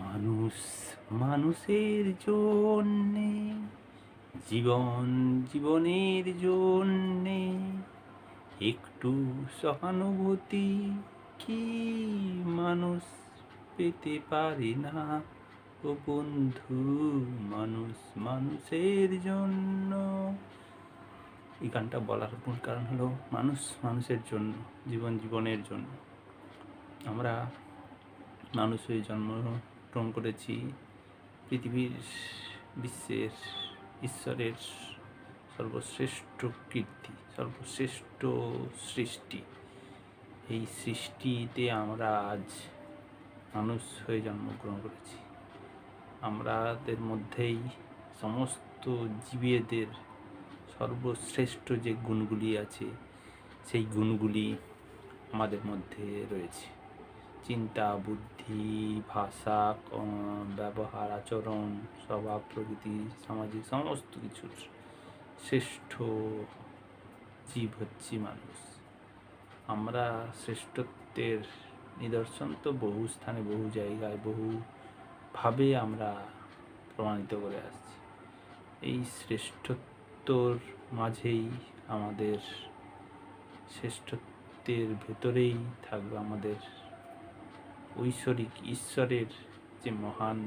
মানুষ মানুষের জন্যে, জীবন জীবনের জন্যে একটু সহানুভূতি কি মানুষ পেতে পারে না? ও বন্ধু, মানুষ মানুষের জন্য। এই গানটা বলার মূল কারণ হলো মানুষ মানুষের জন্য, জীবন জীবনের জন্য। আমরা মানুষ হয়ে জন্মগ্রহণ করেছি পৃথিবীর, বিশ্বের, ঈশ্বরের সর্বশ্রেষ্ঠ কীর্তি, সর্বশ্রেষ্ঠ সৃষ্টি। এই সৃষ্টিতে আমরা আজ মানুষ হয়ে জন্মগ্রহণ করেছি। আমাদের মধ্যেই সমস্ত জীবেদের সর্বশ্রেষ্ঠ যে গুণগুলি আছে, সেই গুণগুলি আমাদের মধ্যে রয়েছে। চিন্তা, বুদ্ধি, ভাষা, ব্যবহার, আচরণ, স্বভাব, প্রকৃতি, সামাজিক সমস্ত কিছুর শ্রেষ্ঠ জীব হচ্ছি মানুষ। আমরা শ্রেষ্ঠত্বের নিদর্শন তো বহু স্থানে, বহু জায়গায়, বহুভাবে আমরা প্রমাণিত করে আসছি। এই শ্রেষ্ঠত্বর মাঝেই আমাদের, শ্রেষ্ঠত্বের ভেতরেই থাকবে আমাদের ঐশ্বরিক ঈশ্বরের যে মহান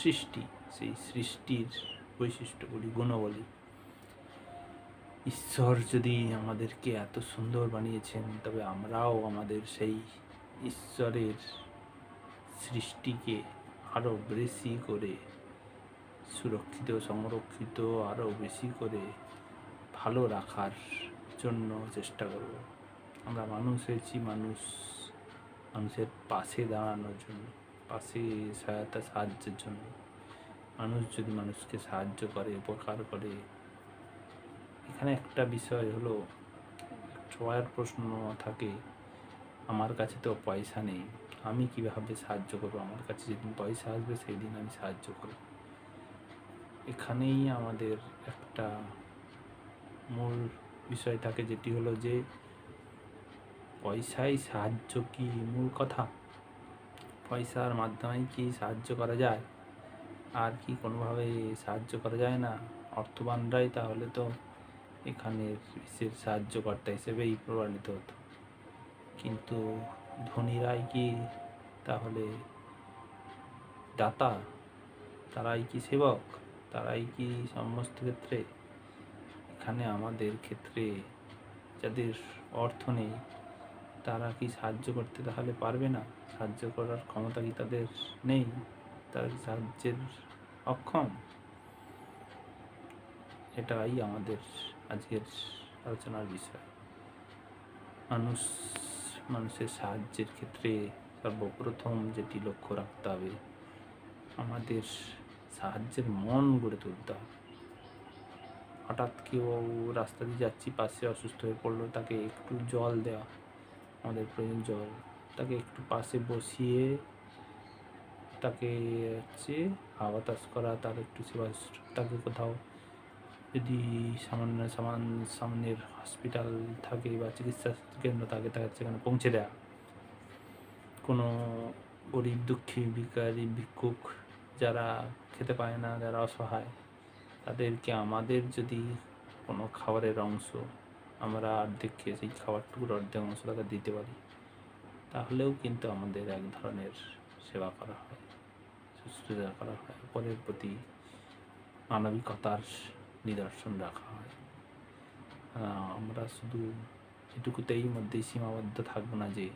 সৃষ্টি, সেই সৃষ্টির বৈশিষ্ট্যগুলি, গুণাবলী। ঈশ্বর যদি আমাদেরকে এত সুন্দর বানিয়েছেন, তবে আমরাও আমাদের সেই ঈশ্বরের সৃষ্টিকে আরও বেশি করে সুরক্ষিত, সংরক্ষিত, আরও বেশি করে ভালো রাখার জন্য চেষ্টা করব। আমরা মানুষ হয়েছি মানুষের পাশে দাঁড়ানোর জন্য, পাশে সহায়তা, সাহায্যের জন্য। মানুষ যদি মানুষকে সাহায্য করে, উপকার করে। এখানে একটা বিষয় হলো, সবার প্রশ্ন থাকে, আমার কাছে তো পয়সা নেই, আমি কিভাবে সাহায্য করবো? আমার কাছে যেদিন পয়সা আসবে সেই দিন আমি সাহায্য করব। এখানেই আমাদের একটা মূল বিষয় থাকে, যেটি হলো যে পয়সায় সাহায্য কি মূল কথা? পয়সার মাধ্যমে কি সাহায্য করা যায়? আর কি কোনোভাবে সাহায্য করা যায় না? অর্থবানরাই তাহলে তো এখানের বিশ্বের সাহায্যকর্তা হিসেবেই প্রমাণিত হতো, কিন্তু ধনীরাই কি তাহলে দাতা? তারাই কি সেবক? তারাই কি সমস্ত ক্ষেত্রে? এখানে আমাদের ক্ষেত্রে যাদের অর্থ নেই, তারা কি সাহায্য করতে তাহলে পারবে না? সাহায্য করার ক্ষমতা কি তাদের নেই? তারা কি সাহায্যের অক্ষম? এটাই আমাদের আজকের আলোচনার বিষয়। মানুষের সাহায্যের ক্ষেত্রে সর্বপ্রথম যেটি লক্ষ্য রাখতে হবে, আমাদের সাহায্যের মন গড়ে তুলতে হবে। হঠাৎ কেউ রাস্তা দিয়ে যাচ্ছি, পাশে অসুস্থ হয়ে পড়লো, তাকে একটু জল দেওয়া, আমাদের প্রয়োজন জল, তাকে একটু পাশে বসিয়ে তাকে হাওয়া বাতাস করা, তার একটু সেবা, তাকে কোথাও যদি সামনের হসপিটাল থাকে বা চিকিৎসা কেন্দ্র থাকে, তাকে সেখানে পৌঁছে দেওয়া। কোনো গরিব, দুঃখী, ভিখারি, ভিক্ষুক যারা খেতে পায় না, যারা অসহায়, তাদেরকে আমাদের যদি কোনো খাবারের অংশ আমরা অর্ধেক খেয়ে সেই খাবারটুকুর অর্ধেক অংশ তাকে দিতে পারি, তাহলেও কিন্তু আমাদের এক ধরনের সেবা করা হয়, শুশ্রূষা করা হয়, পরের প্রতি মানবিকতার নিদর্শন রাখা হয়। আমরা শুধু এটুকুতেই মধ্যেই সীমাবদ্ধ থাকবো না যে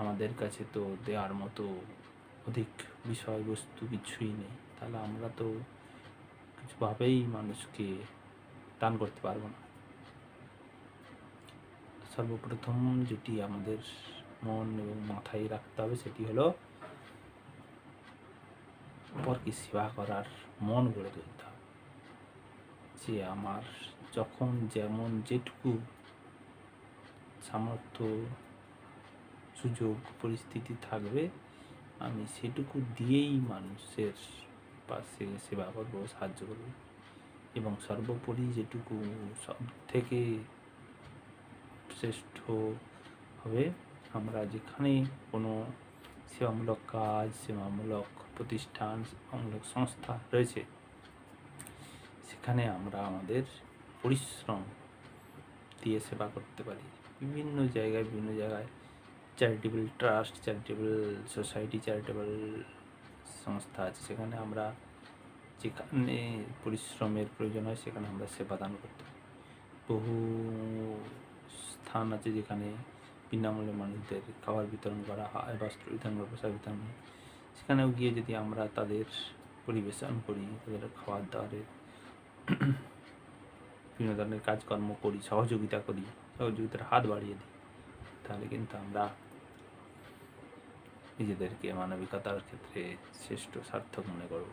আমাদের কাছে তো দেওয়ার মতো অধিক বিষয়বস্তু কিছুই নেই, তাহলে আমরা তো কিছুভাবেই মানুষকে দান করতে পারবো না। সর্বপ্রথম যেটি আমাদের মন এবং মাথায় রাখতে হবে, সেটি হলো অপরকে সেবা করার মন গড়ে তুলতে হবে। যে আমার যখন যেমন যেটুকু সামর্থ্য, সুযোগ, পরিস্থিতি থাকবে, আমি সেটুকু দিয়েই মানুষের পাশে সেবা করবো, সাহায্য করবো। এবং সর্বোপরি যেটুকু সব থেকে শ্রেষ্ঠ হবে, আমরা যেখানে কোনো সেবামূলক কাজ, সেবামূলক প্রতিষ্ঠান, সেবামূলক সংস্থা রয়েছে, সেখানে আমরা আমাদের পরিশ্রম দিয়ে সেবা করতে পারি। বিভিন্ন জায়গায় charitable trust, charitable society, charitable সংস্থা আছে, সেখানে আমরা যেখানে পরিশ্রমের প্রয়োজন হয় সেখানে আমরা সেবা দান করতে পারি। বহু স্থান আছে যেখানে বিনামূল্যে মানুষদের খাবার বিতরণ করা হয়, বস্ত্র বিতরণ করা, পোশাক বিতরণ হয়। সেখানেও গিয়ে যদি আমরা তাদের পরিবেশন করি, তাদের খাবার দাবারের বিভিন্ন ধরনের কাজকর্ম করি, সহযোগিতার হাত বাড়িয়ে দিই, তাহলে কিন্তু আমরা নিজেদেরকে মানবিকতার ক্ষেত্রে শ্রেষ্ঠ সার্থক মনে করব।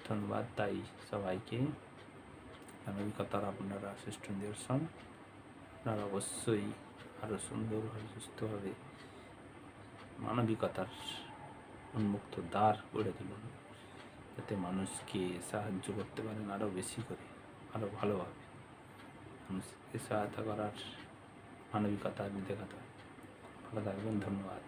ধন্যবাদ। তাই সবাইকে মানবিকতার আপনারা শ্রেষ্ঠ নিদর্শন, আপনারা অবশ্যই আরও সুন্দরভাবে, সুস্থভাবে মানবিকতার উন্মুক্ত দ্বার গড়ে তুলুন, যাতে মানুষকে সাহায্য করতে পারেন আরও বেশি করে, আরও ভালোভাবে মানুষকে সহায়তা করার মানবিকতা দেখাতে হয়। ভালো থাকবেন। ধন্যবাদ।